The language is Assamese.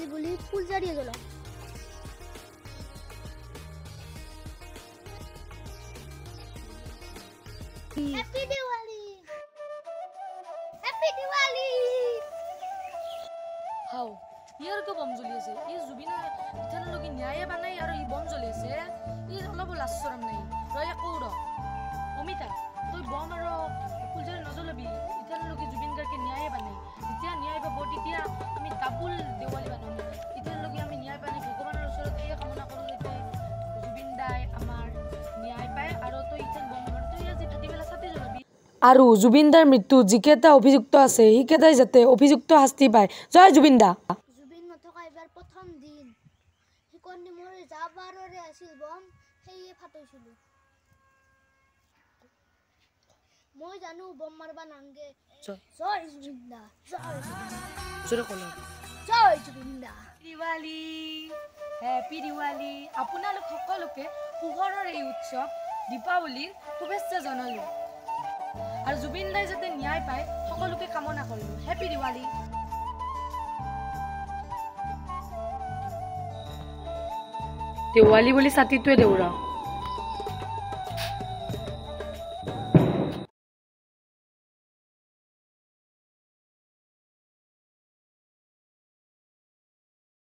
দেওয়ালি বলি ফুল জ্বালিয়ে জ্বলাও। Happy Diwali, happy Diwali. হাও ইয়ার তো বম জ্বলি আছে, ই জুবিনা ইথান লগি ন্যায়ে বানাই আর ই বম জ্বলি আছে, ই অলপ লাজচৰম নাই ৰয় কৌৰ অমিতা তুই বম আৰ ফুলজাৰি নজ্বলাবি, ইথান লগি জুবিন গাৰ্গকে ন্যায়ে বানাই, যেতিয়া ন্যায় পাব তেতিয়া আমি ডাবুল দেৱালী বানাম। ইথান লগি আমি ন্যায় পানি ভগৱানৰ ওচৰত এই কামনা কৰোঁ যাতে জুবিন দাই আমাৰ ন্যায় পায় আৰু তই ইথান বম মাৰ তুই আজি ভাটি বেলা ছাতি জ্বলাবি। আৰু জুবিনদাৰ মৃত্যু যিকেইটা অভিযুক্ত আছে সেইকেইটাই যাতে উপযুক্ত শাস্তি পায়। জয় জুবিন দা। জুবিন নথকা এবাৰ প্ৰথম দিন সিকনি মোৰ যাবাৰৰে আছিল বম, সেয়ে ফাটাইছিলো। মই জানো বম মারবা নাংগে। জয় জুবিন দা, জয় জুবিন দা, জোরে কলো জয় জুবিন দা। দিৱালী, হেপী দিৱালী। আপোনালোক সকলোকে পোহৰৰ এই উৎসৱ দীপাৱলীৰ শুভেচ্ছা জনালোঁ আৰু জুবিন দাই যাতে ন্যায় পায় সকলোকে কামনা কৰিলোঁ। হেপী দিৱালী। দেৱালী বুলি ছাতিটোৱে দেউৰা।